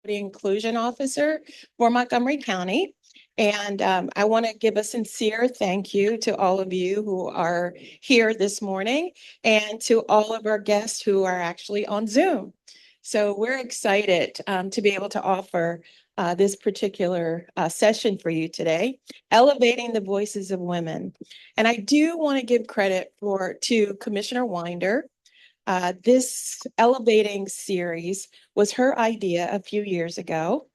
the Inclusion Officer for Montgomery County. And I want to give a sincere thank you to all of you who are here this morning and to all of our guests who are actually on Zoom. So we're excited to be able to offer this particular session for you today, Elevating the Voices of Women. And I do want to give credit to Commissioner Winder. This Elevating series was her idea a few years ago.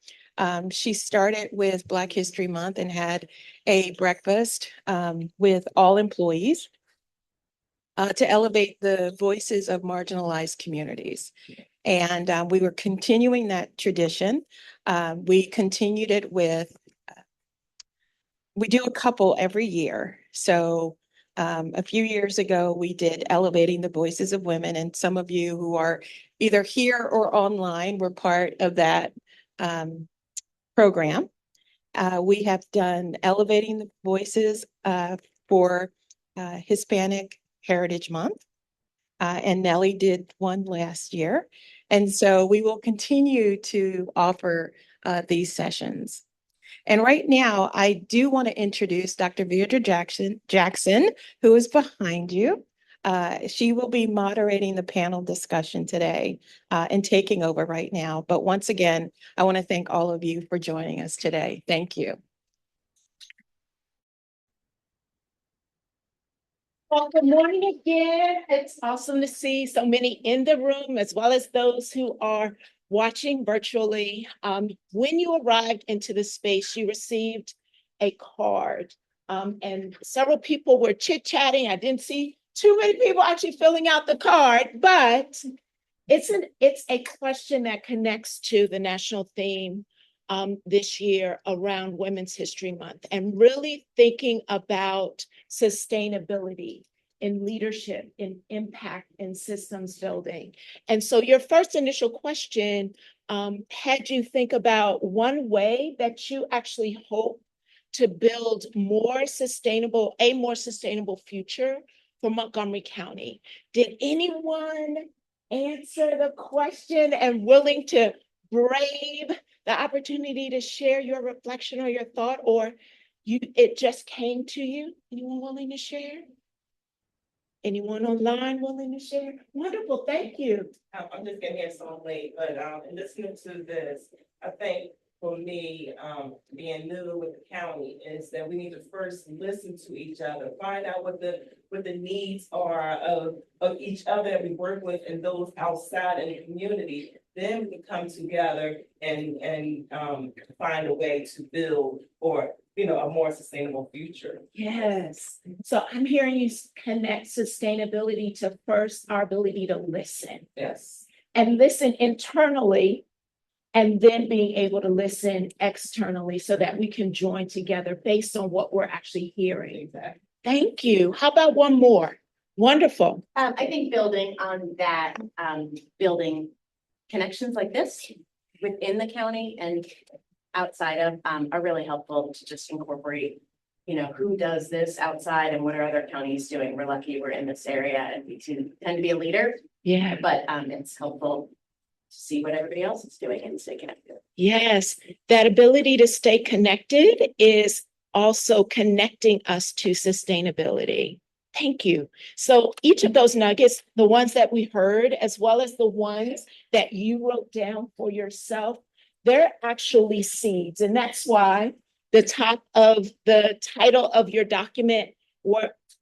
She started with Black History Month and had a breakfast with all employees to elevate the voices of marginalized communities. And we were continuing that tradition. We continued it we do a couple every year. So a few years ago, we did Elevating the Voices of Women, and some of you who are either here or online were part of that program. We have done Elevating the Voices for Hispanic Heritage Month, and Nellie did one last year. And so we will continue to offer these sessions. And right now, I do want to introduce Dr. Viedra Jackson, who is behind you. She will be moderating the panel discussion today and taking over right now. But once again, I want to thank all of you for joining us today. Thank you. Well, good morning again. It's awesome to see so many in the room, as well as those who are watching virtually. When you arrived into the space, you received a card, and several people were chit-chatting. I didn't see too many people actually filling out the card, but it's a question that connects to the national theme this year around Women's History Month, and really thinking about sustainability in leadership, in impact, in systems building. And so your first initial question had you think about one way that you actually hope to build a more sustainable future for Montgomery County. Did anyone answer the question and willing to brave the opportunity to share your reflection or your thought, or it just came to you? Anyone willing to share? Anyone online willing to share? Wonderful, thank you. I'm just getting here so late, but in listening to this, I think for me, being new with the county, is that we need to first listen to each other, find out what the needs are of each other that we work with and those outside in the community. Then we can come together and find a way to build or a more sustainable future. Yes. So I'm hearing you connect sustainability to first our ability to listen. Yes. And listen internally, and then being able to listen externally so that we can join together based on what we're actually hearing. Exactly. Thank you. How about one more? Wonderful. I think building on that, building connections like this within the county and outside of are really helpful to just incorporate, who does this outside and what are other counties doing. We're lucky we're in this area and we tend to be a leader. Yeah. But it's helpful to see what everybody else is doing and stay connected. Yes, that ability to stay connected is also connecting us to sustainability. Thank you. So each of those nuggets, the ones that we heard, as well as the ones that you wrote down for yourself, they're actually seeds. And that's why the top of the title of your document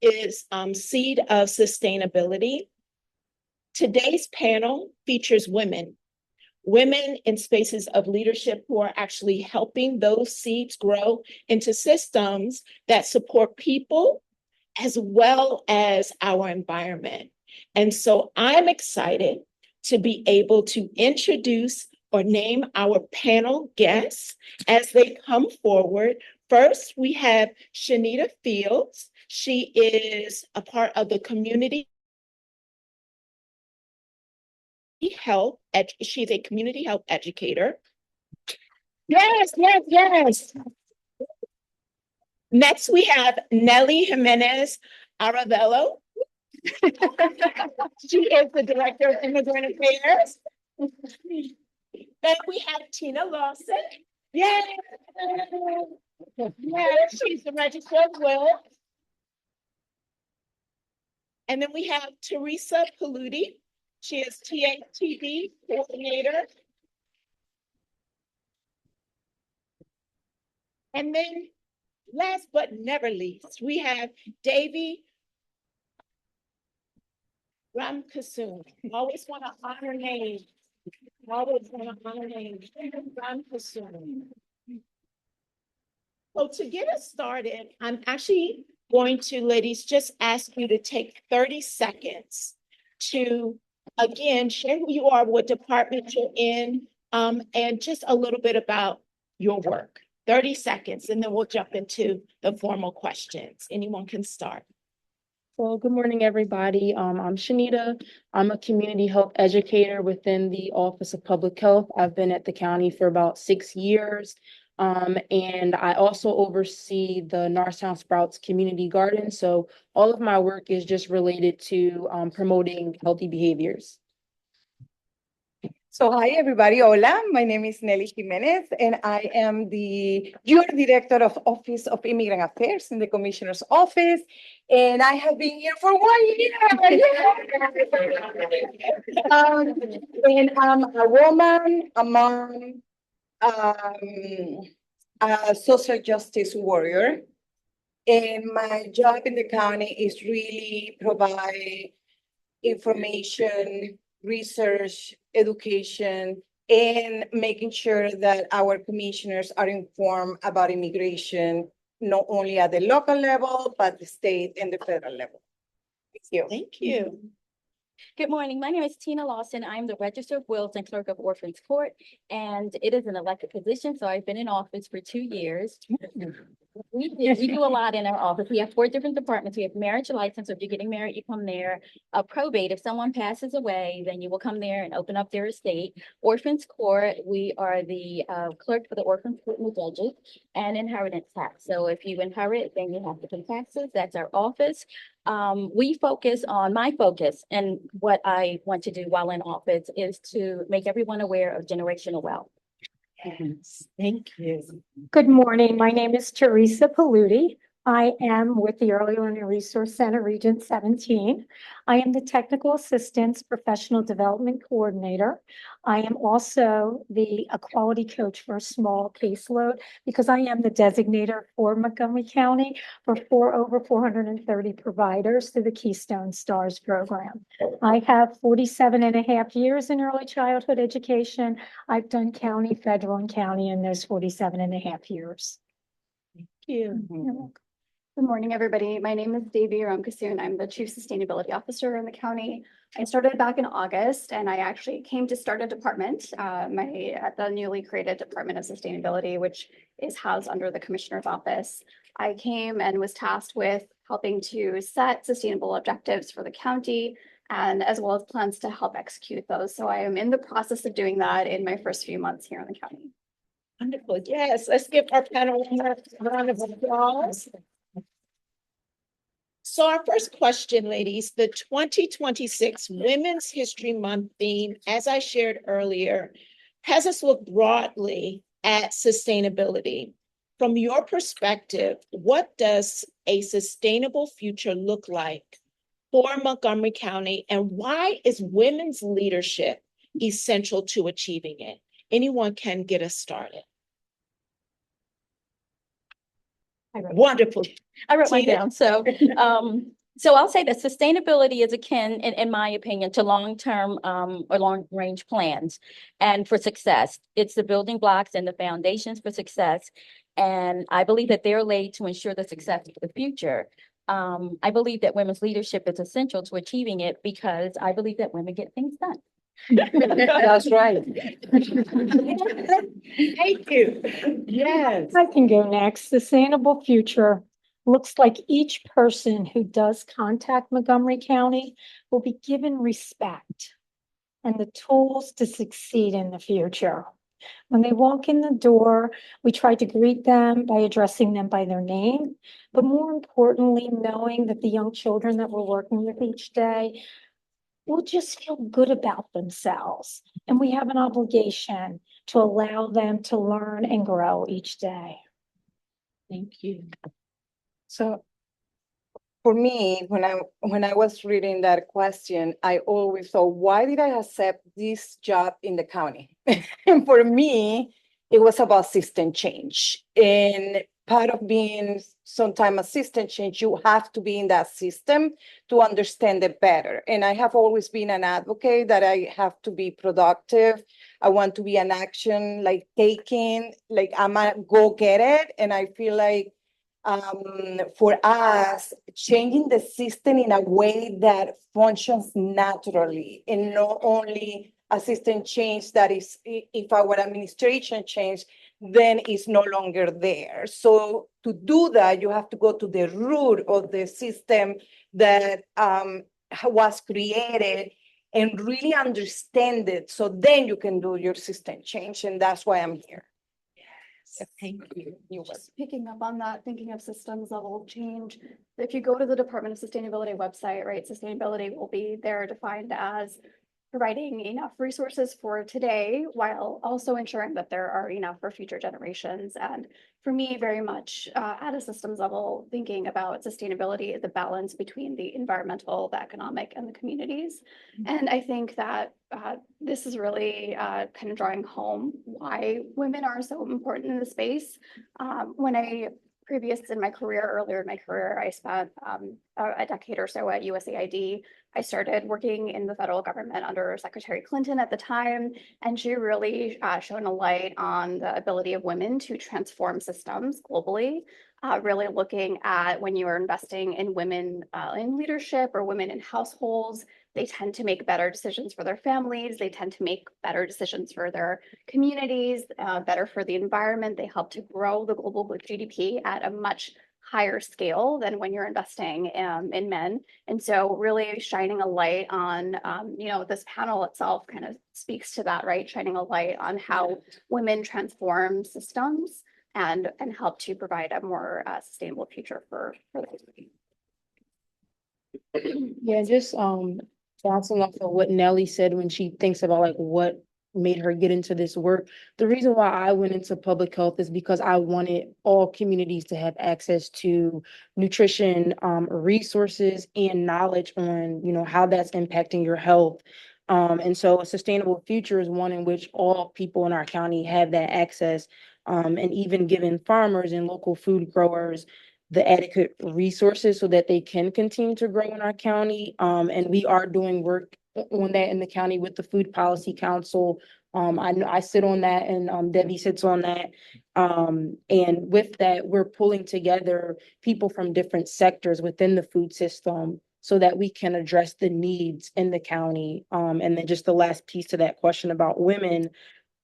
is Seed of Sustainability. Today's panel features women in spaces of leadership who are actually helping those seeds grow into systems that support people as well as our environment. And so I'm excited to be able to introduce or name our panel guests as they come forward. First, we have Shanita Fields. She is a part of the community health. She's a community health educator. Yes. Next, we have Nellie Jimenez Aravello. She is the Director of Immigrant Affairs. Then we have Tina Lawson. Yay! Yeah, she's the Register of Will. And then we have Teresa Paludi. She is TATB coordinator. And then last but never least, we have Davy Ramkasoon. Always want to honor names. Always want to honor names. Ramkasoon. So to get us started, I'm actually going to, ladies, just ask you to take 30 seconds to, again, share who you are, what department you're in, and just a little bit about your work. 30 seconds, and then we'll jump into the formal questions. Anyone can start. Well, good morning, everybody. I'm Shanita. I'm a community health educator within the Office of Public Health. I've been at the county for about 6 years. And I also oversee the Norristown Sprouts Community Garden. So all of my work is just related to promoting healthy behaviors. So hi, everybody. Hola, my name is Nelly Jimenez, and I am the Junior Director of Office of Immigrant Affairs in the Commissioner's Office. And I have been here for 1 year. And I'm a woman, a mom, a social justice warrior. And my job in the county is really provide information, research, education, and making sure that our commissioners are informed about immigration, not only at the local level, but the state and the federal level. Thank you. Thank you. Good morning. My name is Tina Lawson. I'm the Register of Wills and Clerk of Orphans Court, and it is an elected position, so I've been in office for 2 years. We do a lot in our office. We have 4 different departments. We have marriage license. So if you're getting married, you come there. Probate, if someone passes away, then you will come there and open up their estate. Orphans Court, we are the clerk for the Orphans Court and the judges, and inheritance tax. So if you inherit, then you have to pay taxes. That's our office. We focus on, my focus and what I want to do while in office is to make everyone aware of generational wealth. Yes, thank you. Good morning. My name is Teresa Paludi. I am with the Early Learning Resource Center, Region 17. I am the Technical Assistance Professional Development Coordinator. I am also the Equality Coach for a small caseload because I am the designator for Montgomery County for over 430 providers through the Keystone Stars program. I have 47 and a half years in early childhood education. I've done county, federal, and county in those 47 and a half years. Thank you. You're welcome. Good morning, everybody. My name is Davy Ramkasoon. I'm the Chief Sustainability Officer in the county. I started back in August, and I actually came to start a department, at the newly created Department of Sustainability, which is housed under the Commissioner's Office. I came and was tasked with helping to set sustainable objectives for the county, and as well as plans to help execute those. So I am in the process of doing that in my first few months here in the county. Wonderful. Yes, let's give our panel a round of applause. So our first question, ladies, the 2026 Women's History Month theme, as I shared earlier, has us look broadly at sustainability. From your perspective, what does a sustainable future look like for Montgomery County, and why is women's leadership essential to achieving it? Anyone can get us started. Wonderful. I wrote mine Tina? down. So I'll say that sustainability is akin, in my opinion, to long-term or long-range plans and for success. It's the building blocks and the foundations for success. And I believe that they're laid to ensure the success of the future. I believe that women's leadership is essential to achieving it because I believe that women get things done. That's right. Thank you. Yes. I can go next. Sustainable future looks like each person who does contact Montgomery County will be given respect and the tools to succeed in the future. When they walk in the door, we try to greet them by addressing them by their name, but more importantly, knowing that the young children that we're working with each day will just feel good about themselves. and we have an obligation to allow them to learn and grow each day. Thank you. So for me, when I was reading that question, I always thought, why did I accept this job in the county? And for me, it was about system change. And part of being sometime a system change, you have to be in that system to understand it better. And I have always been an advocate that I have to be productive. I want to be an action, like taking, like I'm a go get it. And I feel like for us, changing the system in a way that functions naturally and not only a system change that is, if our administration change, then it's no longer there. So to do that, you have to go to the root of the system that was created and really understand it. So then you can do your system change. And that's why I'm here. Thank you. Just picking up on that, thinking of systems level change. If you go to the Department of Sustainability website, right, sustainability will be there defined as providing enough resources for today while also ensuring that there are enough for future generations. And for me, very much at a systems level, thinking about sustainability, the balance between the environmental, the economic, and the communities. And I think that this is really kind of drawing home why women are so important in the space. Previous in my career, earlier in my career, I spent a decade or so at USAID. I started working in the federal government under Secretary Clinton at the time, and she really shone a light on the ability of women to transform systems globally, really looking at when you are investing in women in leadership or women in households, they tend to make better decisions for their families. They tend to make better decisions for their communities, better for the environment. They help to grow the global GDP at a much higher scale than when you're investing in men. And so really shining a light on, this panel itself kind of speaks to that, right? Shining a light on how women transform systems and help to provide a more sustainable future for the community. Yeah, just bouncing off of what Nellie said when she thinks about like what made her get into this work. The reason why I went into public health is because I wanted all communities to have access to nutrition, resources and knowledge on, how that's impacting your health. And so a sustainable future is one in which all people in our county have that access, and even giving farmers and local food growers the adequate resources so that they can continue to grow in our county. And we are doing work on that in the county with the Food Policy Council. I know I sit on that and Debbie sits on that. And with that, we're pulling together people from different sectors within the food system so that we can address the needs in the county. And then just the last piece to that question about women,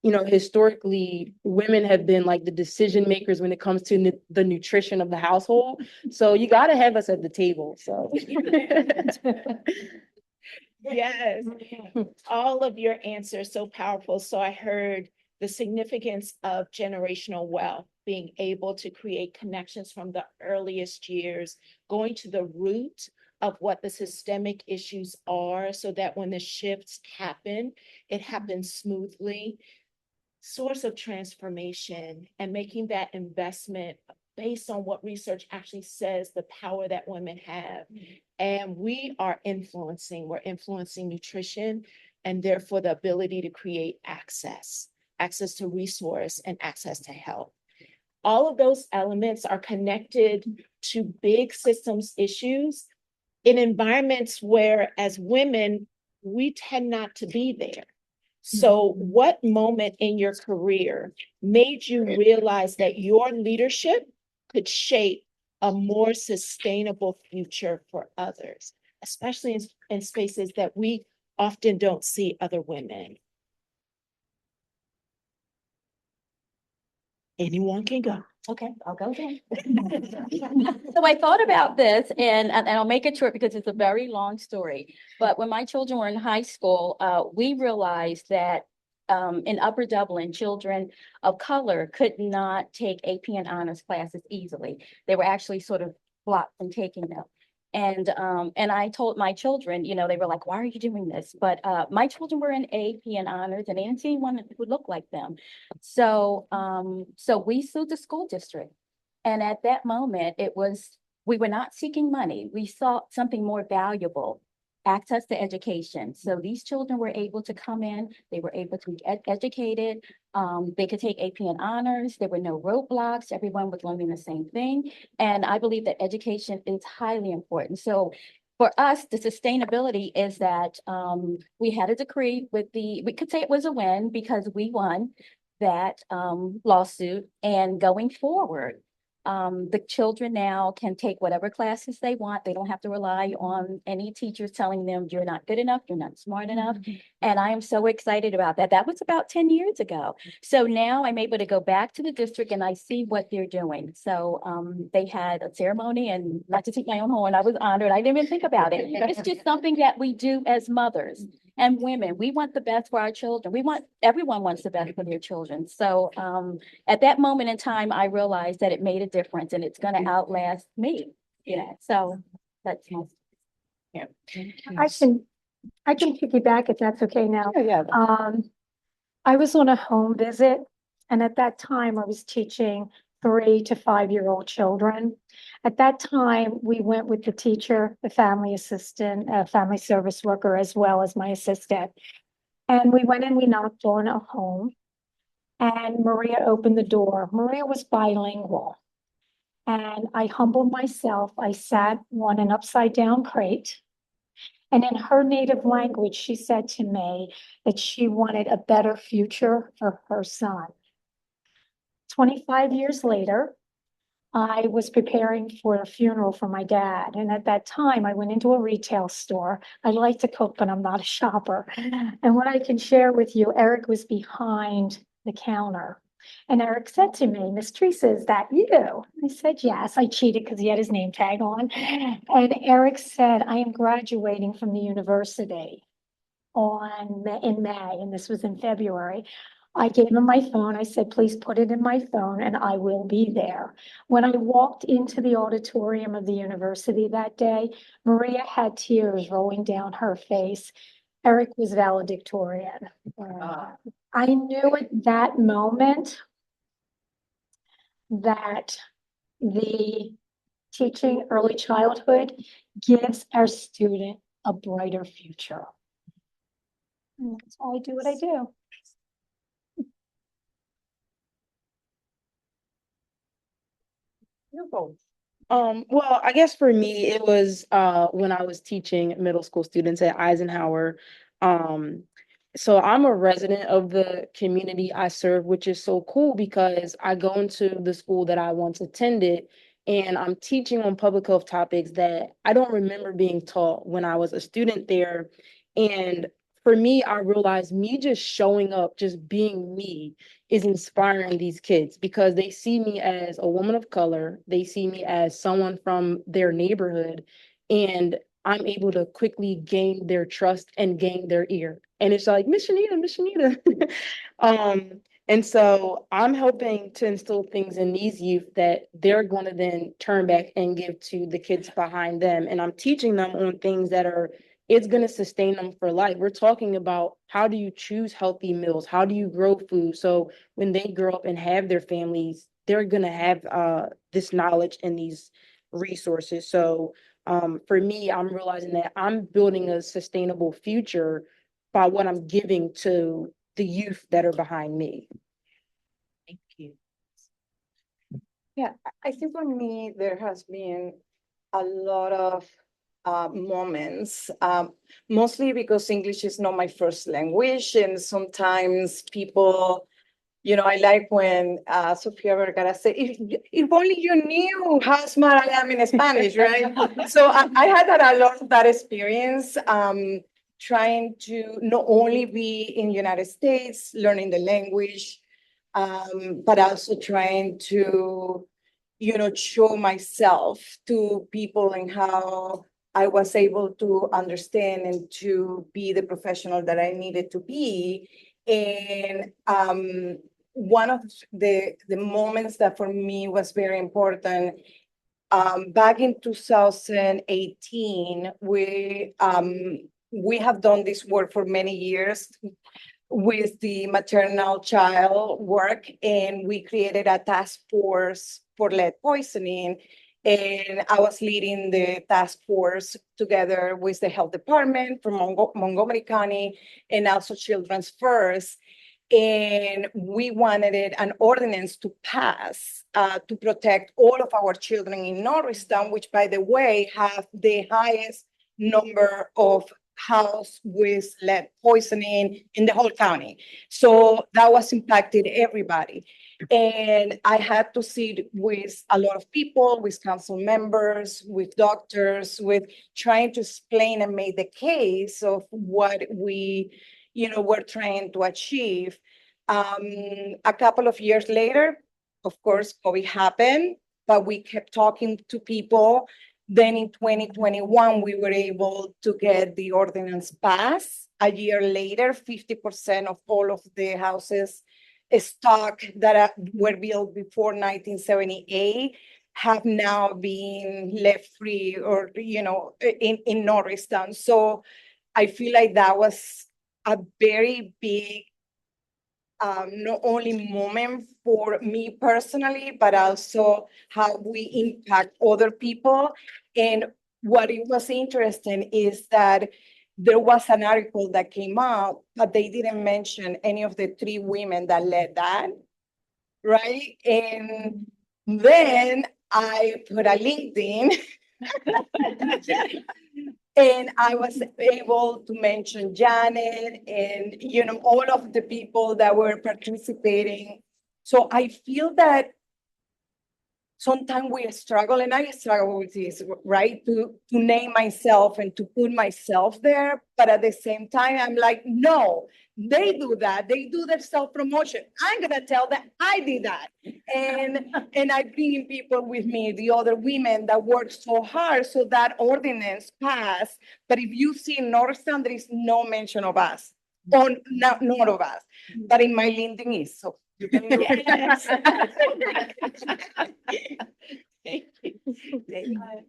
historically, women have been like the decision makers when it comes to the nutrition of the household. So you got to have us at the table. So. Yes, all of your answers so powerful. So I heard the significance of generational wealth, being able to create connections from the earliest years, going to the root of what the systemic issues are so that when the shifts happen, it happens smoothly. Source of transformation and making that investment based on what research actually says the power that women have. And we're influencing nutrition and therefore the ability to create access to resource and access to health. All of those elements are connected to big systems issues in environments where as women, we tend not to be there. So what moment in your career made you realize that your leadership could shape a more sustainable future for others, especially in spaces that we often don't see other women? Anyone can go. Okay, I'll go again. So I thought about this and I'll make it short because it's a very long story. But when my children were in high school, we realized that in Upper Dublin, children of color could not take AP and honors classes easily. They were actually sort of blocked from taking them. And I told my children, you know, they were like, why are you doing this? But my children were in AP and honors and they didn't see anyone who looked like them. So we sued the school district. And at that moment, we were not seeking money. We sought something more valuable, access to education. So these children were able to come in, they were able to get educated. They could take AP and honors. There were no roadblocks. Everyone was learning the same thing. And I believe that education is highly important. So for us, the sustainability is that we had a decree we could say it was a win because we won that lawsuit. And going forward, the children now can take whatever classes they want. They don't have to rely on any teachers telling them you're not good enough, you're not smart enough. And I am so excited about that. That was about 10 years ago. So now I'm able to go back to the district and I see what they're doing. So they had a ceremony, and not to take my own horn, I was honored. I didn't even think about it. It's just something that we do as mothers and women. We want the best for our children. Everyone wants the best for their children. So at that moment in time, I realized that it made a difference and it's going to outlast me. Yeah. So that's my. Yeah. I can piggyback if that's okay now. Yeah. I was on a home visit, and at that time I was teaching 3 to 5-year-old children. At that time, we went with the teacher, the family assistant, family service worker, as well as my assistant. And we went and we knocked on a home, and Maria opened the door. Maria was bilingual. And I humbled myself. I sat on an upside down crate. And in her native language, she said to me that she wanted a better future for her son. 25 years later, I was preparing for a funeral for my dad. And at that time, I went into a retail store. I like to cook, but I'm not a shopper. And what I can share with you, Eric was behind the counter. And Eric said to me, Miss Teresa, is that you? I said, yes. I cheated because he had his name tag on. And Eric said, I am graduating from the university in May, and this was in February. I gave him my phone. I said, please put it in my phone and I will be there. When I walked into the auditorium of the university that day, Maria had tears rolling down her face. Eric was valedictorian. I knew at that moment that the teaching early childhood gives our student a brighter future. And that's why I do what I do. Well, I guess for me, it was when I was teaching middle school students at Eisenhower. So I'm a resident of the community I serve, which is so cool because I go into the school that I once attended and I'm teaching on public health topics that I don't remember being taught when I was a student there. And for me, I realized me just showing up, just being me, is inspiring these kids because they see me as a woman of color. They see me as someone from their neighborhood, and I'm able to quickly gain their trust and gain their ear. And it's like, Miss Shanita, Miss Shanita. And so I'm helping to instill things in these youth that they're going to then turn back and give to the kids behind them. And I'm teaching them on things that it's going to sustain them for life. We're talking about how do you choose healthy meals? How do you grow food? So when they grow up and have their families, they're going to have this knowledge and these resources. So for me, I'm realizing that I'm building a sustainable future by what I'm giving to the youth that are behind me. Thank you. Yeah, I think for me, there has been a lot of moments, mostly because English is not my first language. And sometimes people, I like when Sofia Vergara said, if only you knew how smart I am in Spanish, right? So I had a lot of that experience, trying to not only be in the United States, learning the language, but also trying to, show myself to people and how I was able to understand and to be the professional that I needed to be. And one of the moments that for me was very important Back in 2018, we have done this work for many years with the maternal child work, and we created a task force for lead poisoning. And I was leading the task force together with the health department from Montgomery County and also Children's First. And we wanted an ordinance to pass to protect all of our children in Norristown, which, by the way, have the highest number of house with lead poisoning in the whole county. So that was impacted everybody. And I had to sit with a lot of people, with council members, with doctors, with trying to explain and make the case of what we, were trying to achieve. A couple of years later, of course, COVID happened, but we kept talking to people. Then in 2021, we were able to get the ordinance passed. A year later, 50% of all of the houses stock that were built before 1978 have now been left free or, in Norristown. So I feel like that was a very big, not only moment for me personally, but also how we impact other people. And what it was interesting is that there was an article that came out, but they didn't mention any of the 3 women that led that, right? And then I put a LinkedIn and I was able to mention Janet and, all of the people that were participating. So I feel that sometimes we struggle, and I struggle with this, right? To name myself and to put myself there. But at the same time, I'm like, no, they do that. They do their self-promotion. I'm going to tell them I did that. And I bring people with me, the other women that work so hard so that ordinance passed. But if you see in Norristown, there is no mention of us, or not of us. But in my LinkedIn is, so you can look.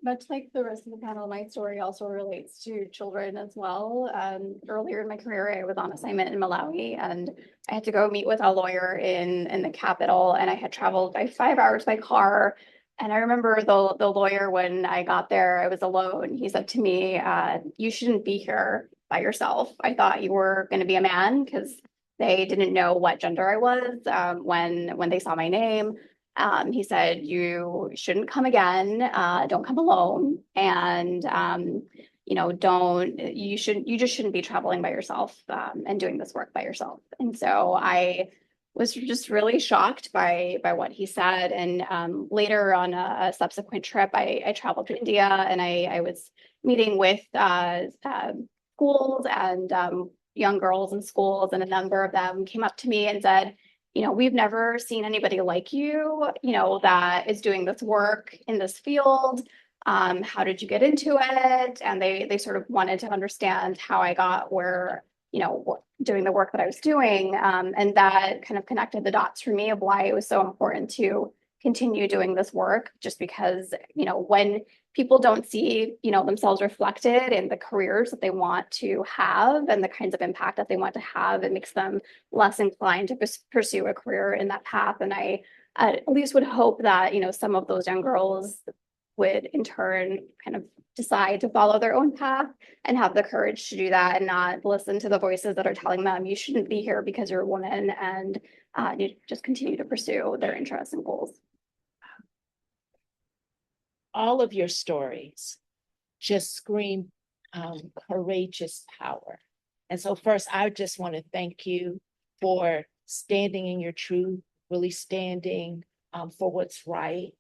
Much like the rest of the panel, my story also relates to children as well. Earlier in my career, I was on assignment in Malawi, and I had to go meet with a lawyer in the capital, and I had traveled by 5 hours by car. And I remember the lawyer, when I got there, I was alone. He said to me, "You shouldn't be here by yourself. I thought you were going to be a man," because they didn't know what gender I was when they saw my name. He said, "You shouldn't come again. Don't come alone. And, you just shouldn't be traveling by yourself and doing this work by yourself." And so I was just really shocked by what he said. And later on a subsequent trip, I traveled to India, and I was meeting with schools and young girls in schools, and a number of them came up to me and said, "We've never seen anybody like you, that is doing this work in this field. How did you get into it?" And they sort of wanted to understand how I got where, doing the work that I was doing. And that kind of connected the dots for me of why it was so important to continue doing this work, just because, when people don't see, themselves reflected in the careers that they want to have and the kinds of impact that they want to have, it makes them less inclined to pursue a career in that path. And I at least would hope that, some of those young girls would in turn kind of decide to follow their own path and have the courage to do that, and not listen to the voices that are telling them you shouldn't be here because you're a woman, and you just continue to pursue their interests and goals. All of your stories just scream courageous power. And so first, I just want to thank you for standing in your truth, really standing for what's right.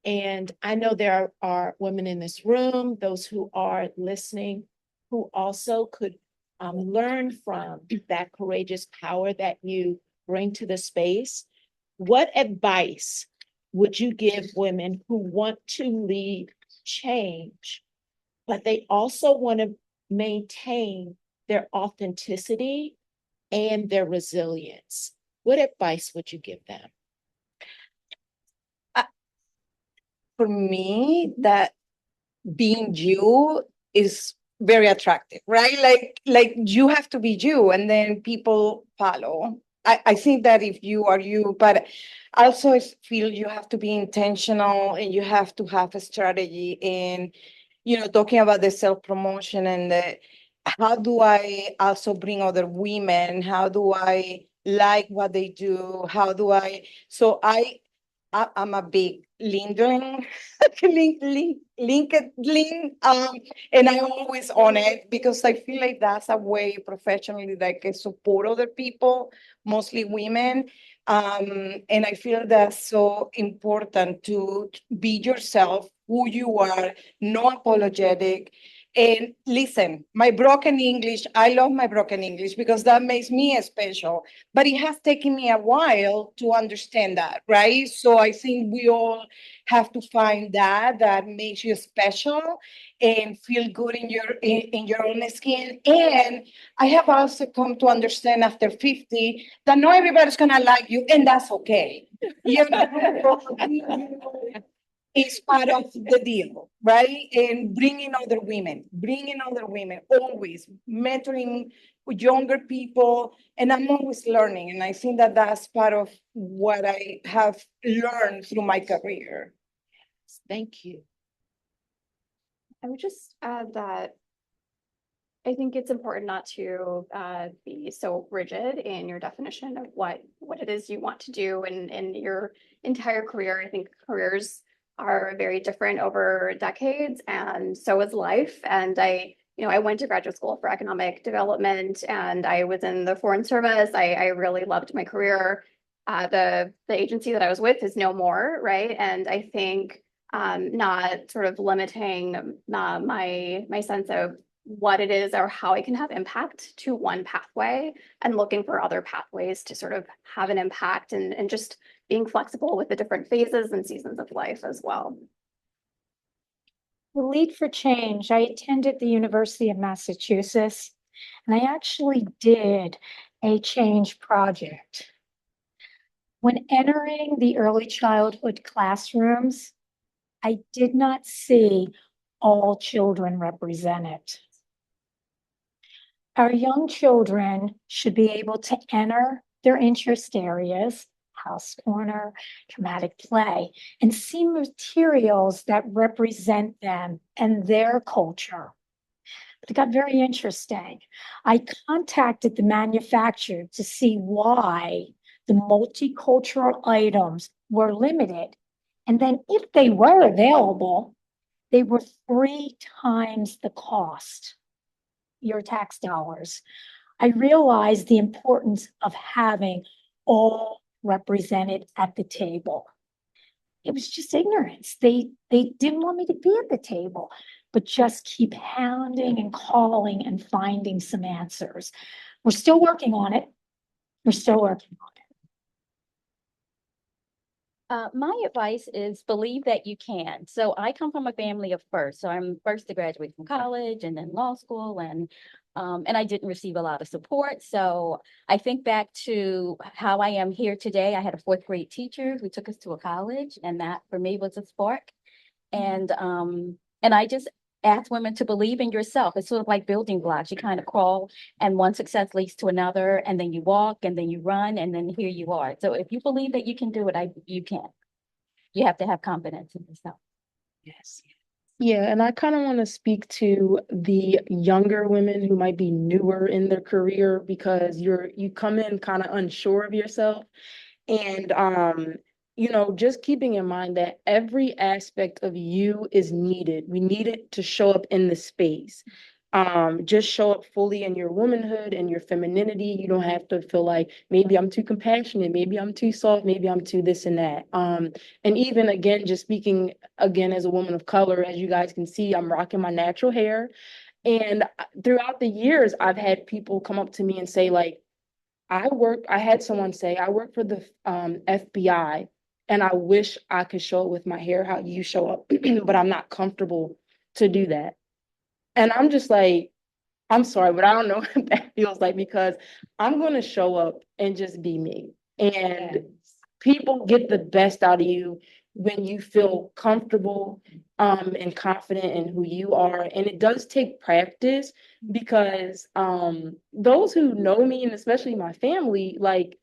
And I know there are women in this room, those who are listening, who also could learn from that courageous power that you bring to the space. What advice would you give women who want to lead change, but they also want to maintain their authenticity and their resilience? What advice would you give them? for me that being you is very attractive, right? Like you have to be you and then people follow. I think that if you are you, but I also feel you have to be intentional and you have to have a strategy in, talking about the self-promotion and how do I also bring other women? How do I like what they do? How do I, so I'm a big LinkedIn, LinkedIn, and I'm always on it because I feel like that's a way professionally that I can support other people, mostly women. And I feel that's so important to be yourself, who you are, no apologetic. And listen, my broken English, I love my broken English because that makes me special, but it has taken me a while to understand that, right? So I think we all have to find that makes you special and feel good in your own skin. And I have also come to understand after 50 that not everybody's gonna like you, and that's okay. You know, it's part of the deal, right? And bringing other women, always mentoring younger people. And I'm always learning. And I think that that's part of what I have learned through my career. Thank you. I would just add that I think it's important not to be so rigid in your definition of what it is you want to do in your entire career. I think careers are very different over decades, and so is life. And I went to graduate school for economic development, and I was in the Foreign Service. I really loved my career. The agency that I was with is no more, right? And I think not sort of limiting my sense of what it is or how I can have impact to one pathway and looking for other pathways to sort of have an impact and just being flexible with the different phases and seasons of life as well. The Lead for Change, I attended the University of Massachusetts, and I actually did a change project. When entering the early childhood classrooms, I did not see all children represented. Our young children should be able to enter their interest areas, house corner, dramatic play, and see materials that represent them and their culture. But it got very interesting. I contacted the manufacturer to see why the multicultural items were limited. And then if they were available, they were 3 times the cost, your tax dollars. I realized the importance of having all represented at the table. It was just ignorance. They didn't want me to be at the table, but just keep hounding and calling and finding some answers. We're still working on it. We're still working on it. My advice is believe that you can. So I come from a family of first. So I'm first to graduate from college and then law school, and I didn't receive a lot of support. So I think back to how I am here today. I had a 4th grade teacher who took us to a college, and that for me was a spark. And I just ask women to believe in yourself. It's sort of like building blocks. You kind of crawl, and one success leads to another, and then you walk, and then you run, and then here you are. So if you believe that you can do it, you can. You have to have confidence in yourself. Yes. Yeah, and I kind of want to speak to the younger women who might be newer in their career because you come in kind of unsure of yourself. And just keeping in mind that every aspect of you is needed. We need it to show up in the space. Just show up fully in your womanhood and your femininity. You don't have to feel like maybe I'm too compassionate, maybe I'm too soft, maybe I'm too this and that. And even again, just speaking again as a woman of color, as you guys can see, I'm rocking my natural hair. And throughout the years, I've had people come up to me and say, like, I had someone say, I work for the FBI, and I wish I could show up with my hair how you show up, but I'm not comfortable to do that. And I'm just like, I'm sorry, but I don't know what that feels like because I'm going to show up and just be me. And people get the best out of you when you feel comfortable and confident in who you are. And it does take practice because those who know me, and especially my family, like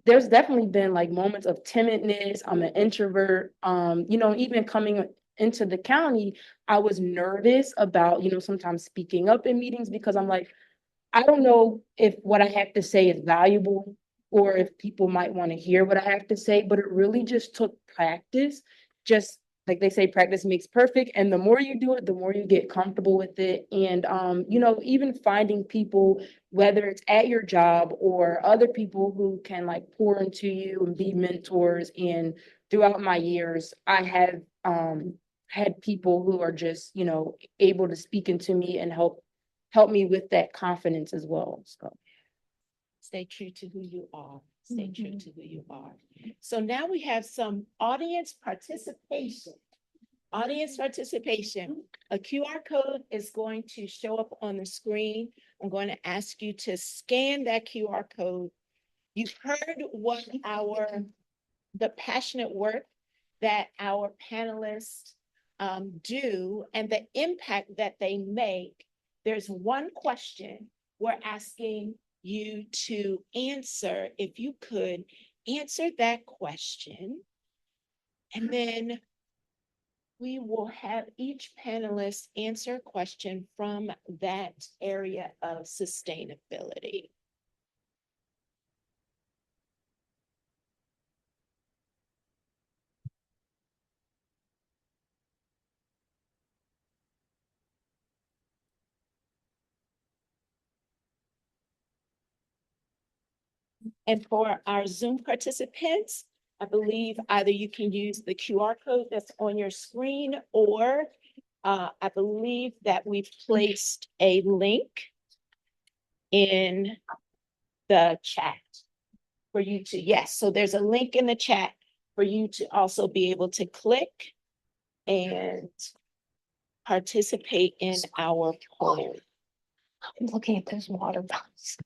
there's definitely been like moments of timidness. I'm an introvert. Even coming into the county, I was nervous about, sometimes speaking up in meetings because I'm like, I don't know if what I have to say is valuable or if people might want to hear what I have to say, but it really just took practice. Just like they say, practice makes perfect. And the more you do it, the more you get comfortable with it. And, even finding people, whether it's at your job or other people who can like pour into you and be mentors. And throughout my years, I have had people who are just, able to speak into me and help me with that confidence as well. So Stay true to who you are. Stay true to who you are. So now we have some audience participation. Audience participation. A QR code is going to show up on the screen. I'm going to ask you to scan that QR code. You've heard what the passionate work that our panelists do and the impact that they make. There's one question we're asking you to answer. If you could answer that question, and then we will have each panelist answer a question from that area of sustainability. And for our Zoom participants, I believe either you can use the QR code that's on your screen, or I believe that we've placed a link in the chat for you to, yes, so there's a link in the chat for you to also be able to click and participate in our poll. I'm looking at those water bottles.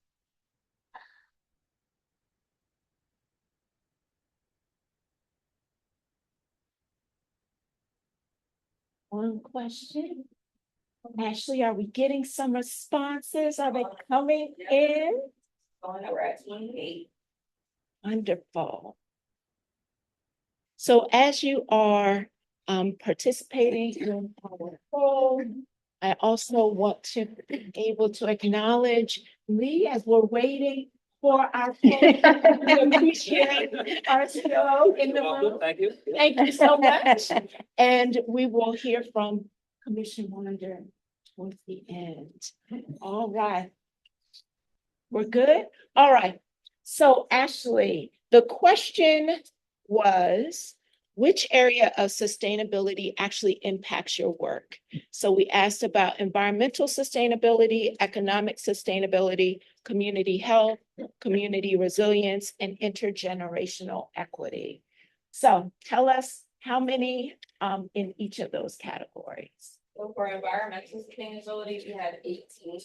One question. Ashley, are we getting some responses? Are they coming in? We're at 28. Wonderful. So as you are participating in our poll, I also want to be able to acknowledge Lee as we're waiting for our poll. We appreciate our show in the room. Thank you. Thank you so much. And we will hear from Commissioner Wander towards the end. All right. We're good? All right. So Ashley, the question was, which area of sustainability actually impacts your work? So we asked about environmental sustainability, economic sustainability, community health, community resilience, and intergenerational equity. So tell us how many in each of those categories. So for environmental sustainability, we had 18.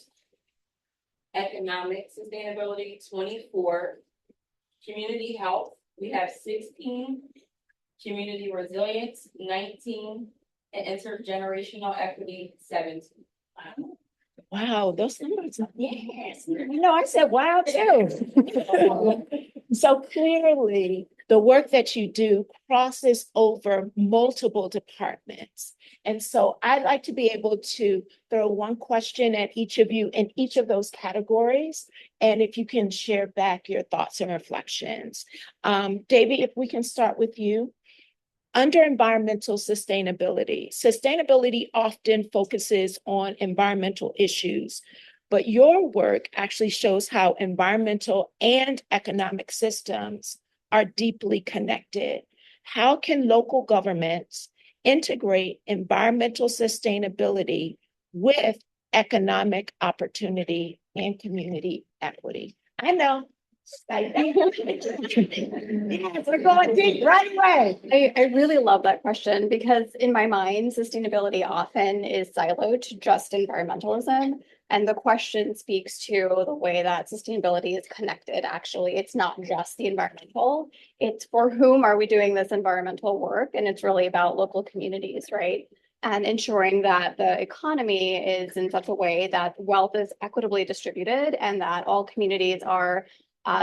Economic sustainability, 24. Community health, we have 16. Community resilience, 19. And intergenerational equity, 17. Wow, those numbers, yes. I said wow too. So clearly, the work that you do crosses over multiple departments. And so I'd like to be able to throw one question at each of you in each of those categories. And if you can share back your thoughts and reflections. Davey, if we can start with you. Under environmental sustainability, sustainability often focuses on environmental issues, but your work actually shows how environmental and economic systems are deeply connected. How can local governments integrate environmental sustainability with economic opportunity and community equity? I know. Yes, we're going deep right away. I really love that question because in my mind, sustainability often is siloed to just environmentalism. And the question speaks to the way that sustainability is connected, actually. It's not just the environmental, it's for whom are we doing this environmental work? And it's really about local communities, right? And ensuring that the economy is in such a way that wealth is equitably distributed and that all communities are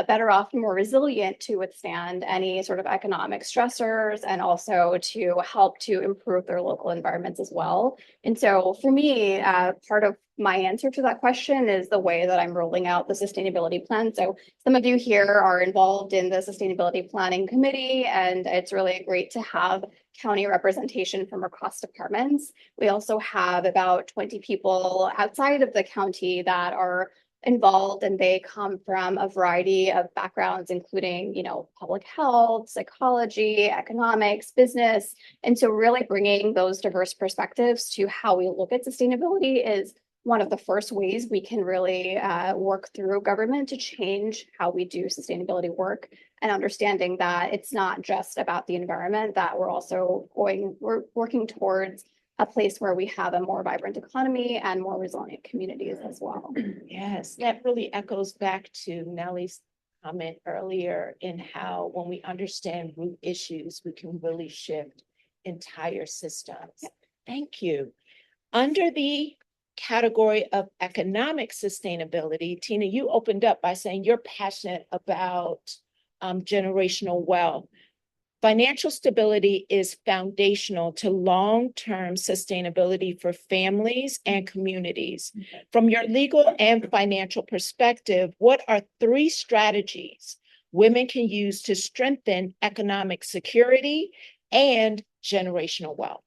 better off and more resilient to withstand any sort of economic stressors and also to help to improve their local environments as well. And so for me, part of my answer to that question is the way that I'm rolling out the sustainability plan. So some of you here are involved in the sustainability planning committee, and it's really great to have county representation from across departments. We also have about 20 people outside of the county that are involved, and they come from a variety of backgrounds, including, public health, psychology, economics, business. And so really bringing those diverse perspectives to how we look at sustainability is one of the first ways we can really work through government to change how we do sustainability work, and understanding that it's not just about the environment, that we're working towards a place where we have a more vibrant economy and more resilient communities as well. Yes, that really echoes back to Nellie's comment earlier in how when we understand root issues, we can really shift entire systems. Thank you. Under the category of economic sustainability, Tina, you opened up by saying you're passionate about generational wealth. Financial stability is foundational to long-term sustainability for families and communities. From your legal and financial perspective, what are 3 strategies women can use to strengthen economic security and generational wealth?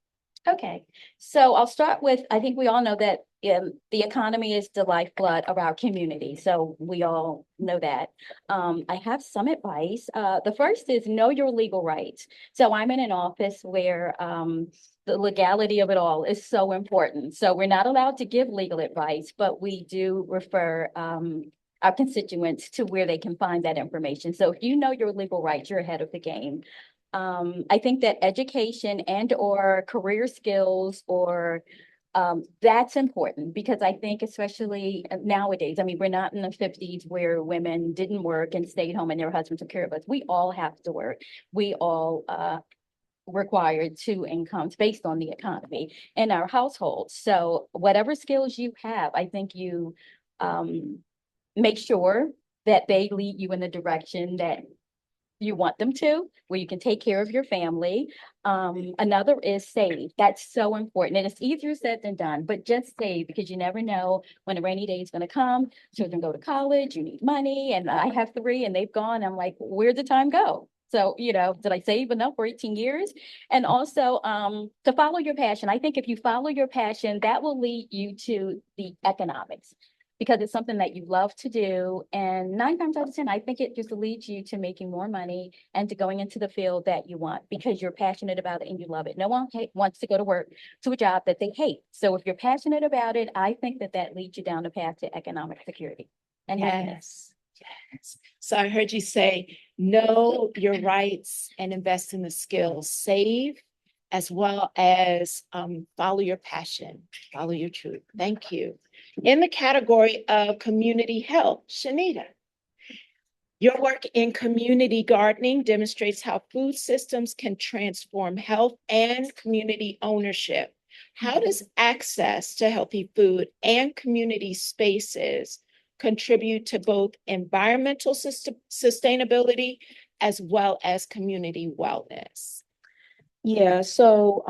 Okay, so I'll start with, I think we all know that the economy is the lifeblood of our community. So we all know that. I have some advice. The first is know your legal rights. So I'm in an office where the legality of it all is so important. So we're not allowed to give legal advice, but we do refer our constituents to where they can find that information. So if you know your legal rights, you're ahead of the game. I think that education and or career skills or that's important, because I think especially nowadays, I mean, we're not in the 50s where women didn't work and stayed home and their husbands took care of us. We all have to work. We all required 2 incomes based on the economy in our households. So whatever skills you have, I think you make sure that they lead you in the direction that you want them to, where you can take care of your family. Another is save. That's so important. And it's easier said than done, but just save, because you never know when a rainy day is going to come. Children go to college, you need money. And I have 3 and they've gone. I'm like, where'd the time go? So, did I save enough for 18 years? And also to follow your passion. I think if you follow your passion, that will lead you to the economics, because it's something that you love to do. And 9 times out of 10, I think it just leads you to making more money and to going into the field that you want, because you're passionate about it and you love it. No one wants to go to work to a job that they hate. So if you're passionate about it, I think that leads you down the path to economic security and happiness. Yes. So I heard you say, know your rights and invest in the skills, save, as well as follow your passion, follow your truth. Thank you. In the category of community health, Shanita, your work in community gardening demonstrates how food systems can transform health and community ownership. How does access to healthy food and community spaces contribute to both environmental sustainability as well as community wellness? Yeah, so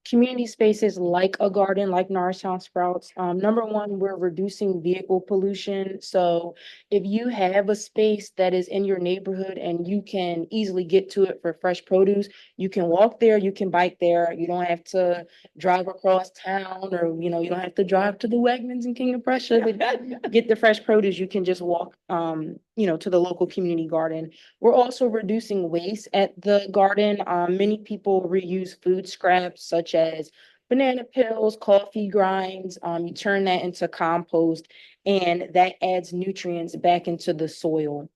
community spaces like a garden, like Norristown Sprouts. Number one, we're reducing vehicle pollution. So if you have a space that is in your neighborhood and you can easily get to it for fresh produce, you can walk there, you can bike there. You don't have to drive across town, or you don't have to drive to the Wegmans in King of Prussia to get the fresh produce. You can just walk to the local community garden. We're also reducing waste at the garden. Many people reuse food scraps such as banana peels, coffee grinds. You turn that into compost, and that adds nutrients back into the soil.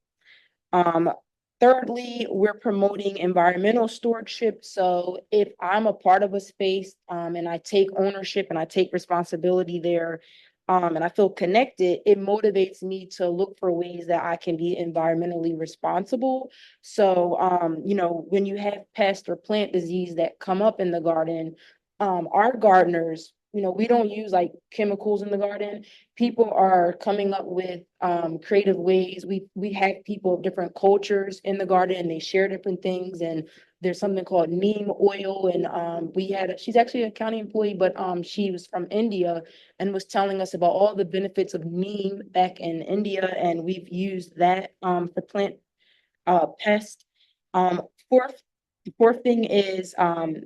Thirdly, we're promoting environmental stewardship. So if I'm a part of a space and I take ownership and I take responsibility there, and I feel connected, it motivates me to look for ways that I can be environmentally responsible. So, when you have pest or plant disease that come up in the garden, our gardeners, we don't use like chemicals in the garden. People are coming up with creative ways. We have people of different cultures in the garden and they share different things. And there's something called neem oil. And she's actually a county employee, but she was from India and was telling us about all the benefits of neem back in India. And we've used that for plant pest. Um, fourth, the fourth thing is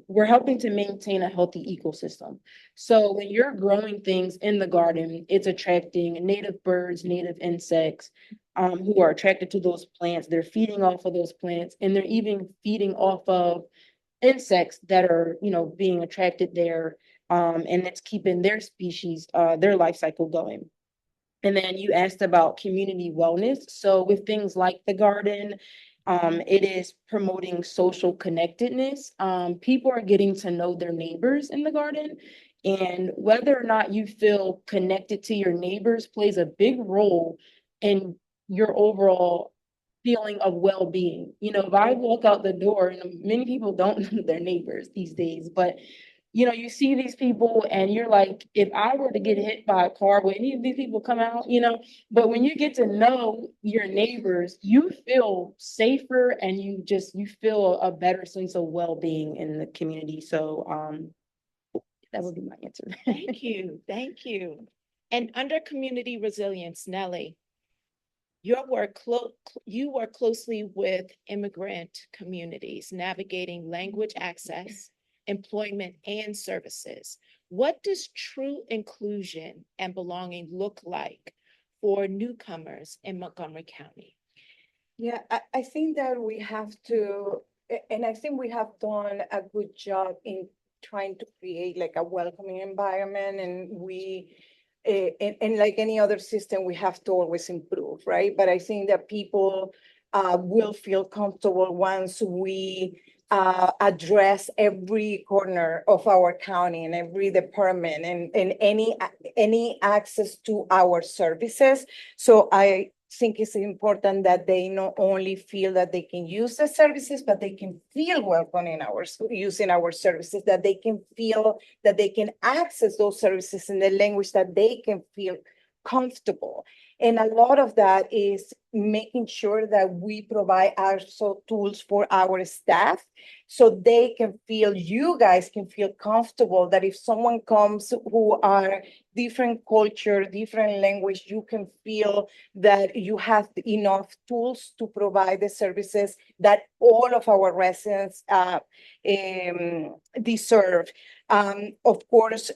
we're helping to maintain a healthy ecosystem. So when you're growing things in the garden, it's attracting native birds, native insects who are attracted to those plants. They're feeding off of those plants, and they're even feeding off of insects that are, being attracted there. And it's keeping their species, their life cycle going. And then you asked about community wellness. So with things like the garden, it is promoting social connectedness. People are getting to know their neighbors in the garden. And whether or not you feel connected to your neighbors plays a big role in your overall feeling of well-being. If I walk out the door, and many people don't know their neighbors these days, but you see these people and you're like, if I were to get hit by a car, would any of these people come out, But when you get to know your neighbors, you feel safer and you feel a better sense of well-being in the community. So that would be my answer. Thank you, thank you. And under community resilience, Nellie, you work closely with immigrant communities, navigating language access, employment, and services. What does true inclusion and belonging look like for newcomers in Montgomery County? Yeah, I think that we have to, and I think we have done a good job in trying to create like a welcoming environment, and and like any other system, we have to always improve, right? But I think that people will feel comfortable once we address every corner of our county and every department and any access to our services. So I think it's important that they not only feel that they can use the services, but they can feel welcome in using our services, that they can feel that they can access those services in the language that they can feel comfortable. And a lot of that is making sure that we provide also tools for our staff so they can feel, you guys can feel comfortable that if someone comes who are different culture, different language, you can feel that you have enough tools to provide the services that all of our residents deserve. Of course,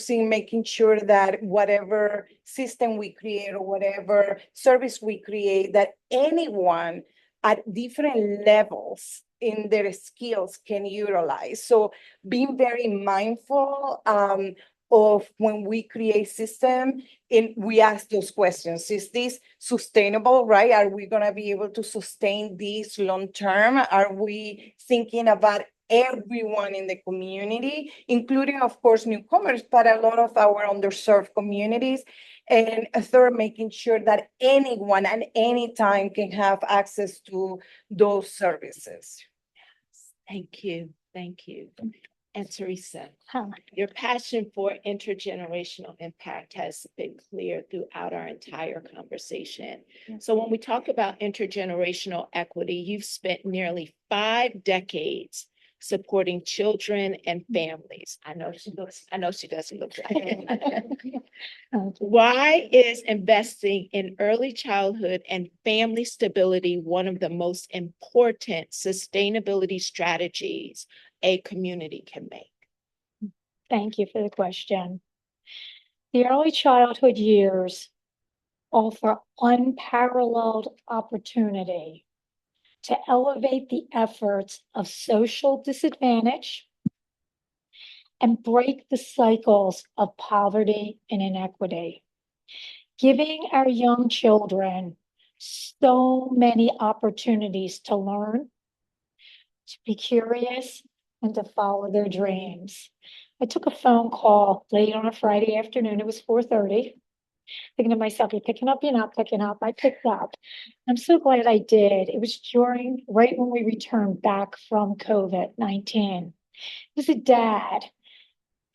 making sure that whatever system we create or whatever service we create, that anyone at different levels in their skills can utilize. So being very mindful of when we create system, and we ask those questions. Is this sustainable, right? Are we gonna be able to sustain this long term? Are we thinking about everyone in the community, including, of course, newcomers, but a lot of our underserved communities? And third, making sure that anyone at any time can have access to those services. Thank you, thank you. And Teresa, Huh. your passion for intergenerational impact has been clear throughout our entire conversation. So when we talk about intergenerational equity, you've spent nearly 5 decades supporting children and families. I know she doesn't look like it. Why is investing in early childhood and family stability one of the most important sustainability strategies a community can make? Thank you for the question. The early childhood years offer unparalleled opportunity to elevate the efforts of social disadvantage and break the cycles of poverty and inequity, giving our young children so many opportunities to learn, to be curious, and to follow their dreams. I took a phone call late on a Friday afternoon. It was 4:30. Thinking to myself, you're picking up, you're not picking up. I picked up. I'm so glad I did. It was right when we returned back from COVID-19. It was a dad.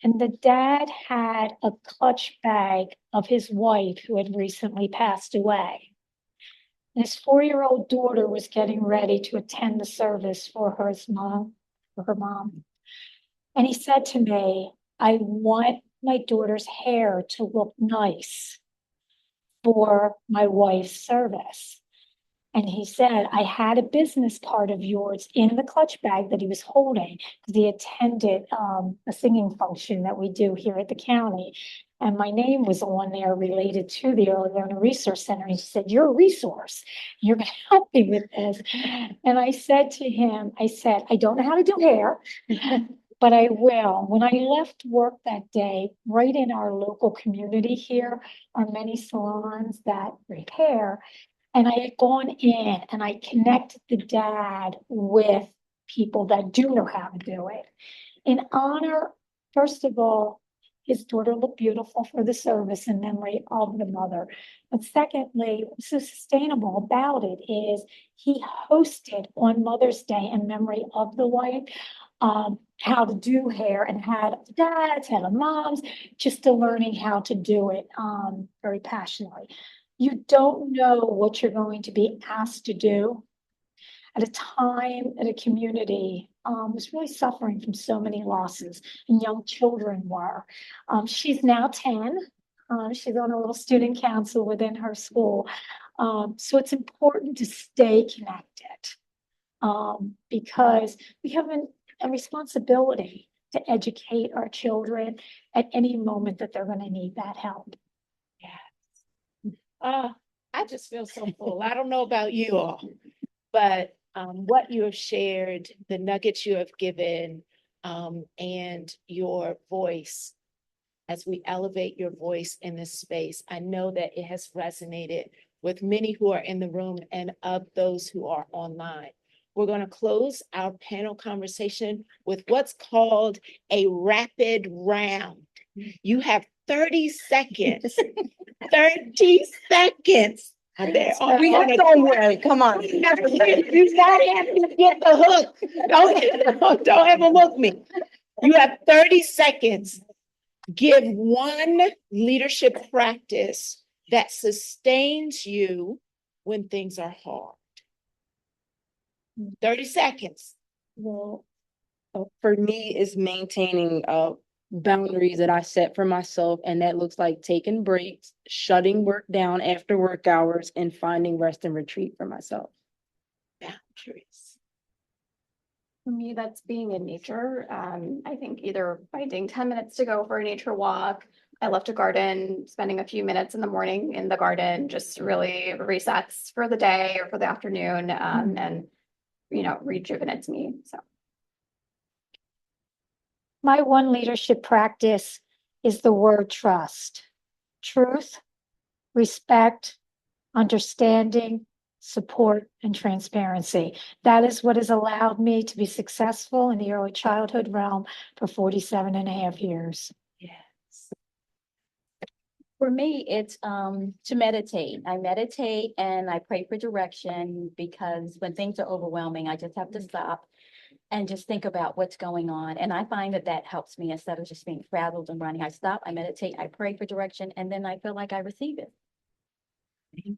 And the dad had a clutch bag of his wife who had recently passed away. And his 4-year-old daughter was getting ready to attend the service for her mom. And he said to me, I want my daughter's hair to look nice for my wife's service. And he said, I had a business card of yours in the clutch bag that he was holding because he attended a singing function that we do here at the county. And my name was on there related to the Early Learning Resource Center. And he said, you're a resource. You're going to help me with this. And I said to him, I don't know how to do hair, but I will. When I left work that day, right in our local community here are many salons that repair. And I had gone in and I connected the dad with people that do know how to do it. In honor, first of all, his daughter looked beautiful for the service in memory of the mother. But secondly, what's so sustainable about it is he hosted on Mother's Day in memory of the wife, how to do hair, and had dads, had moms, just to learning how to do it very passionately. You don't know what you're going to be asked to do at a time that a community was really suffering from so many losses, and young children were. She's now 10. She's on a little student council within her school. So it's important to stay connected because we have a responsibility to educate our children at any moment that they're going to need that help. I just feel so full. I don't know about you all, but what you have shared, the nuggets you have given, and your voice, as we elevate your voice in this space, I know that it has resonated with many who are in the room and of those who are online. We're going to close our panel conversation with what's called a rapid round. You have 30 seconds. 30 seconds. We have done well, come on. You not have to get the hook. Don't ever hook me. You have 30 seconds. Give one leadership practice that sustains you when things are hard. 30 seconds. Well, for me, it's maintaining boundaries that I set for myself, and that looks like taking breaks, shutting work down after work hours, and finding rest and retreat for myself. Boundaries. For me, that's being in nature. I think either finding 10 minutes to go for a nature walk. I love to garden, spending a few minutes in the morning in the garden just really resets for the day or for the afternoon, and rejuvenates me. So My one leadership practice is the word trust. Truth, respect, understanding, support, and transparency. That is what has allowed me to be successful in the early childhood realm for 47 and a half years. Yes. For me, it's to meditate. I meditate and I pray for direction because when things are overwhelming, I just have to stop and just think about what's going on. And I find that helps me instead of just being frazzled and running. I stop, I meditate, I pray for direction, and then I feel like I receive it.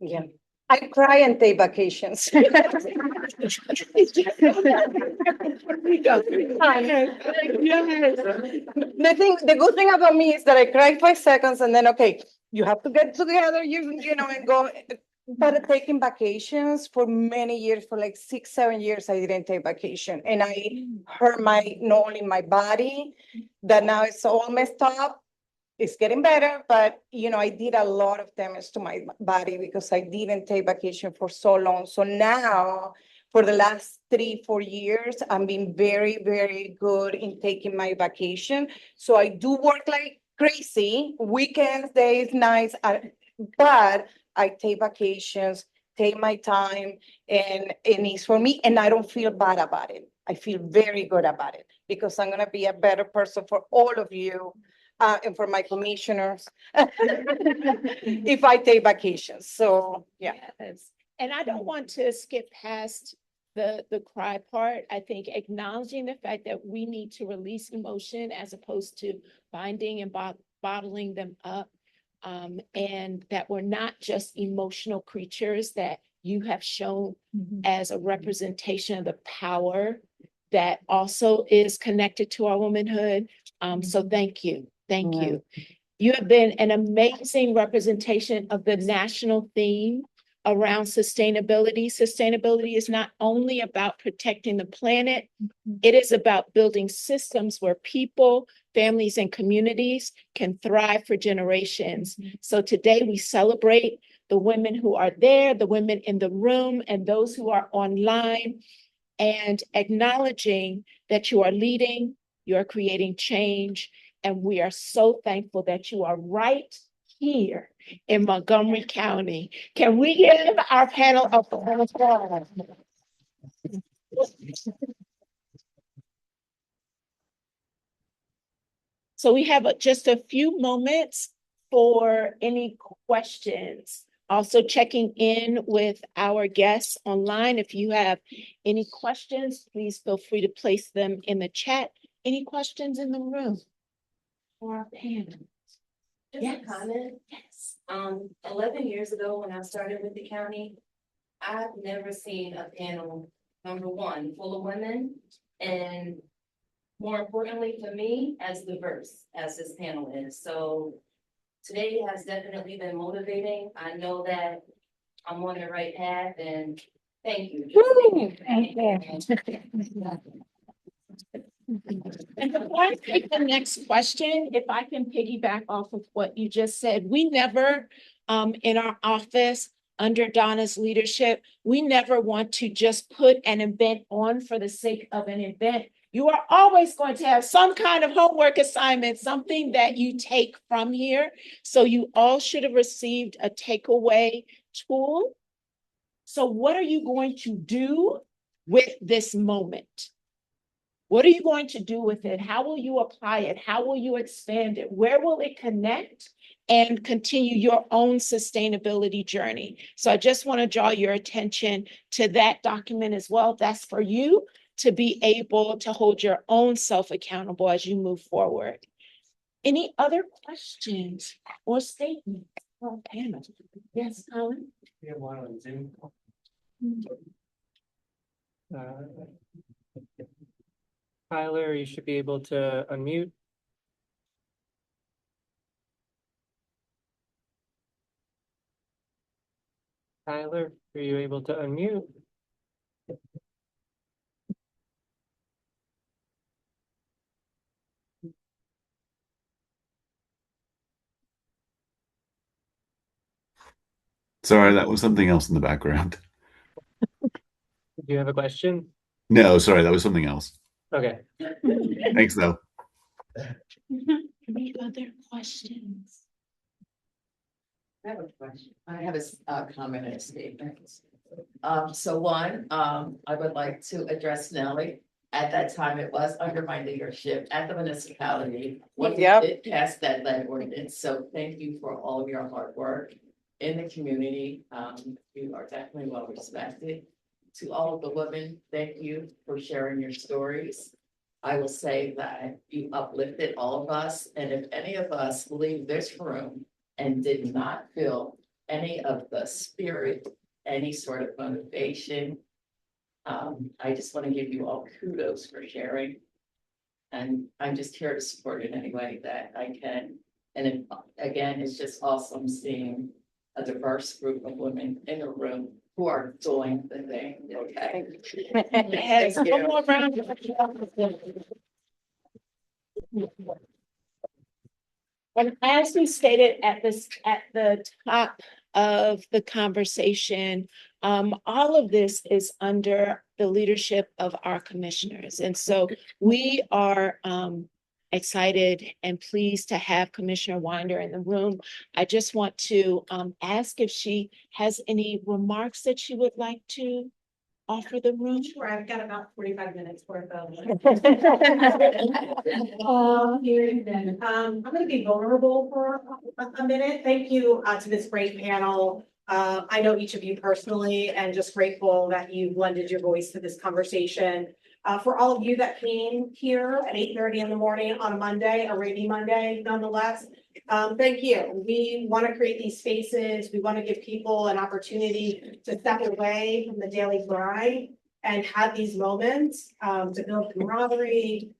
Yeah. I cry and take vacations. The good thing about me is that I cry 5 seconds and then, okay, you have to get together, and go. But taking vacations for many years, for like 6, 7 years, I didn't take vacation. And I hurt not only my body, that now it's all messed up. It's getting better, but I did a lot of damage to my body because I didn't take vacation for so long. So now, for the last 3, 4 years, I'm being very, very good in taking my vacation. So I do work like crazy, weekends, days, nights, but I take vacations, take my time, and it's for me, and I don't feel bad about it. I feel very good about it because I'm gonna be a better person for all of you and for my commissioners if I take vacations. So, yeah. Yes. And I don't want to skip past the cry part. I think acknowledging the fact that we need to release emotion as opposed to binding and bottling them up. And that we're not just emotional creatures, that you have shown as a representation of the power that also is connected to our womanhood. So thank you. Thank you. You have been an amazing representation of the national theme around sustainability. Sustainability is not only about protecting the planet, it is about building systems where people, families, and communities can thrive for generations. So today we celebrate the women who are there, the women in the room, and those who are online, and acknowledging that you are leading, you are creating change, and we are so thankful that you are right here in Montgomery County. Can we give our panel a round of applause? So we have just a few moments for any questions. Also checking in with our guests online. If you have any questions, please feel free to place them in the chat. Any questions in the room for our panel? Just a comment. Yes. 11 years ago, when I started with the county, I've never seen a panel, number one, full of women, and more importantly for me, as diverse as this panel is. So today has definitely been motivating. I know that I'm on the right path, and thank you. Thank you. And before I take the next question, if I can piggyback off of what you just said, we never, in our office, under Donna's leadership, we never want to just put an event on for the sake of an event. You are always going to have some kind of homework assignment, something that you take from here. So you all should have received a takeaway tool. So what are you going to do with this moment? What are you going to do with it? How will you apply it? How will you expand it? Where will it connect and continue your own sustainability journey? So I just want to draw your attention to that document as well. That's for you to be able to hold your own self accountable as you move forward. Any other questions or statements from panel? Yes, Colin? We have one on Zoom. Tyler, you should be able to unmute. Tyler, are you able to unmute? Sorry, that was something else in the background. Do you have a question? No, sorry, that was something else. Okay. Thanks, though. Any other questions? I have a question. I have a comment and a statement. So one, I would like to address Nellie. At that time, it was under my leadership at the municipality when we did pass that lead ordinance. So thank you for all of your hard work in the community. You are definitely well respected. To all of the women, thank you for sharing your stories. I will say that you uplifted all of us, and if any of us leave this room and did not feel any of the spirit, any sort of motivation, I just want to give you all kudos for sharing. And I'm just here to support in any way that I can. And again, it's just awesome seeing a diverse group of women in a room who are doing the thing. Okay. Yes, one more round of applause. And as we stated at the top of the conversation, all of this is under the leadership of our commissioners. And so we are excited and pleased to have Commissioner Winder in the room. I just want to ask if she has any remarks that she would like to offer the room? Sure, I've got about 45 minutes worth of. I'm gonna be vulnerable for a minute. Thank you to this great panel. I know each of you personally and just grateful that you lended your voice to this conversation. For all of you that came here at 8:30 in the morning on a Monday, a rainy Monday nonetheless, thank you. We want to create these spaces. We want to give people an opportunity to step away from the daily grind and have these moments to build camaraderie,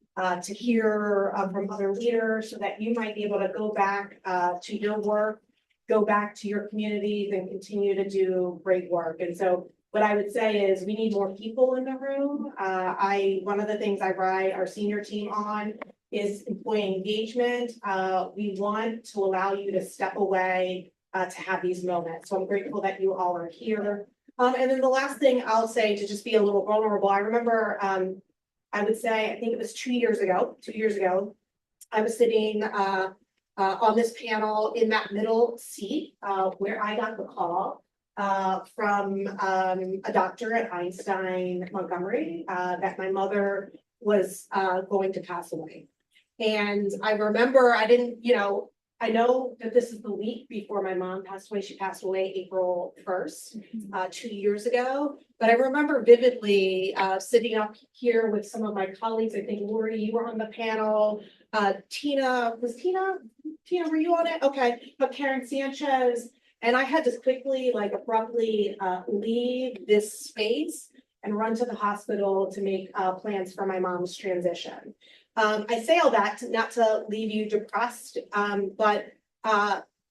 to hear from other leaders so that you might be able to go back to your work, go back to your communities and continue to do great work. And so what I would say is we need more people in the room. One of the things I ride our senior team on is employee engagement. We want to allow you to step away to have these moments. So I'm grateful that you all are here. And then the last thing I'll say to just be a little vulnerable, I remember, I would say, I think it was 2 years ago, I was sitting on this panel in that middle seat where I got the call from a doctor at Einstein Montgomery that my mother was going to pass away. And I remember I know that this is the week before my mom passed away. She passed away April 1st, 2 years ago. But I remember vividly sitting up here with some of my colleagues. I think Lori, you were on the panel. Tina, were you on it? Okay, but Karen Sanchez. And I had to quickly, abruptly leave this space and run to the hospital to make plans for my mom's transition. I say all that not to leave you depressed, but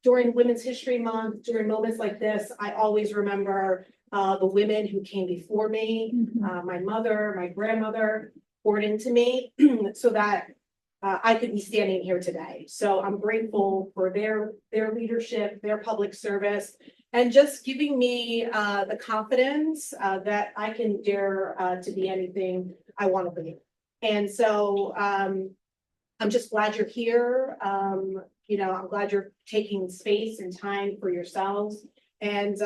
during Women's History Month, during moments like this, I always remember the women who came before me, my mother, my grandmother poured into me so that I could be standing here today. So I'm grateful for their leadership, their public service, and just giving me the confidence that I can dare to be anything I want to be. And so I'm just glad you're here. I'm glad you're taking space and time for yourselves. And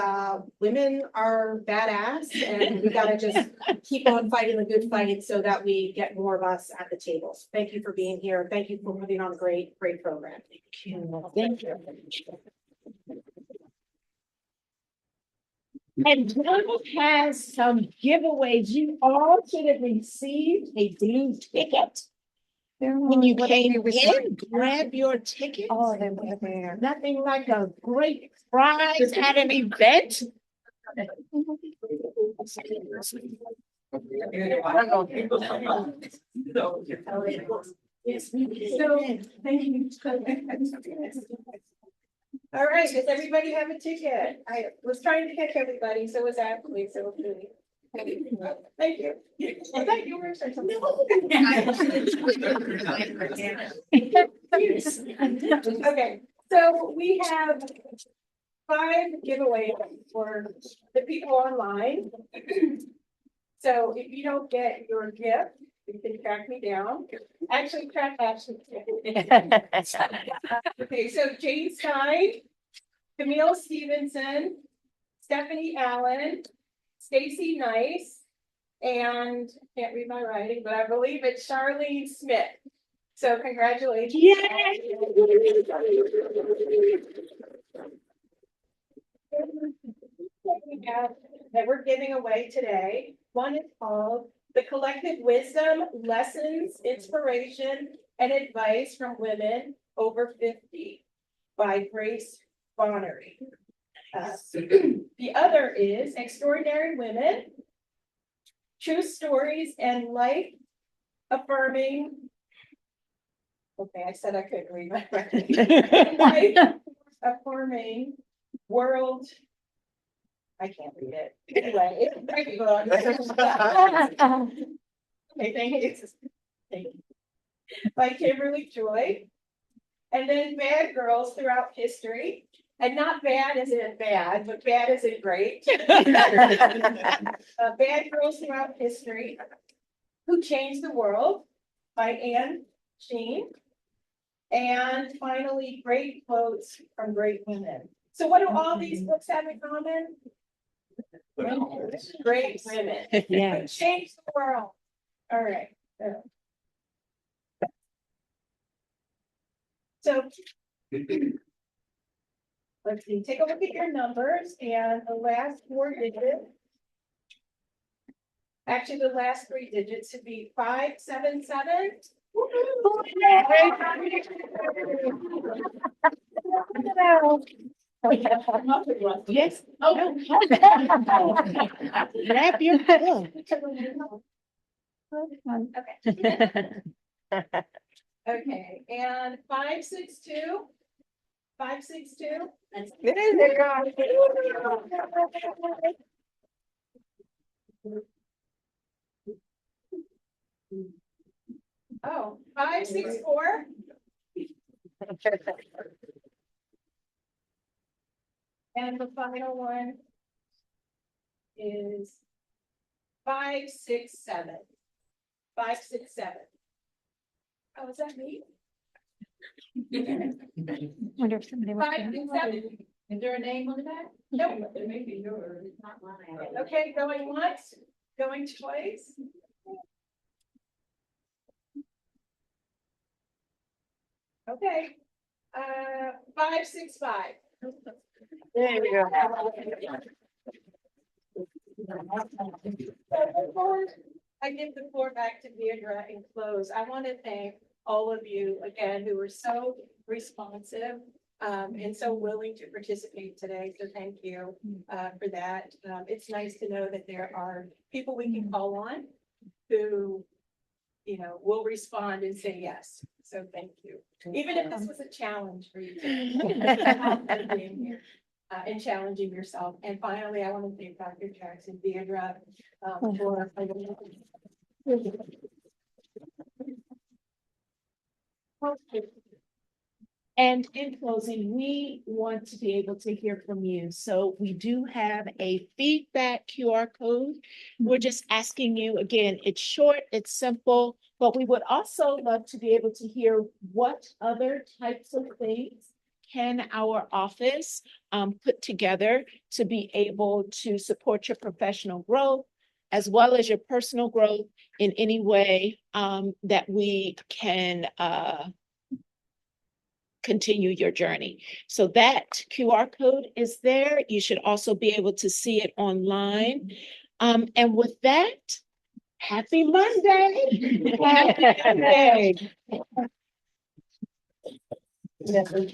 women are badass, and we gotta just keep on fighting the good fight so that we get more of us at the table. So thank you for being here. Thank you for putting on a great program. Thank you. And Donald has some giveaways. You all should have received a blue ticket. When you came in, grab your ticket. Oh, they were there. Nothing like a great prize at an event. Yes, so thank you. All right, does everybody have a ticket? I was trying to catch everybody, so was Ashley, so hopefully. Thank you. I thought you were saying something. Okay, so we have 5 giveaways for the people online. So if you don't get your gift, you can track me down. Actually, track Ashley. Okay, so Jane Stein, Camille Stevenson, Stephanie Allen, Stacy Nice, and can't read my writing, but I believe it's Charlene Smith. So congratulations. Yay! That we're giving away today. One is called The Collective Wisdom, Lessons, Inspiration, and Advice from Women Over 50 by Grace Bonnery. The other is Extraordinary Women, True Stories and Life Affirming. Okay, I said I couldn't read my writing. Life Affirming World. I can't read it. Anyway, thank you. Okay, thank you. Thank you. By Kimberly Joy. And then Bad Girls Throughout History. And not bad as in bad, but bad as in great. Bad Girls Throughout History. Who Changed the World by Anne Sheen. And finally, Great Quotes from Great Women. So what do all these books have in common? Great women. Yeah. Change the world. All right. So. Let's see, take a look at your numbers and the last 4 digits. Actually, the last 3 digits should be 577. Yes. Oh. Grab your phone. Okay, and 562. 562. Oh, 564. And the final one is 567. 567. Oh, is that me? Wonder if somebody wants to- 567. Is there a name on the back? No, it may be yours, not mine. Okay, going once, going twice. Okay, 565. There you go. Before I give the floor back to Deirdre and close, I want to thank all of you again who were so responsive and so willing to participate today. So thank you for that. It's nice to know that there are people we can call on who, you know, will respond and say yes. So thank you. Even if this was a challenge for you to being here. And challenging yourself. And finally, I want to thank Dr. Jackson, Deirdre, for. And in closing, we want to be able to hear from you. So we do have a feedback QR code. We're just asking you, again, it's short, it's simple, but we would also love to be able to hear what other types of things can our office put together to be able to support your professional growth as well as your personal growth in any way that we can continue your journey. So that QR code is there. You should also be able to see it online. And with that, happy Monday. Happy Monday. Thank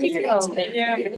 you.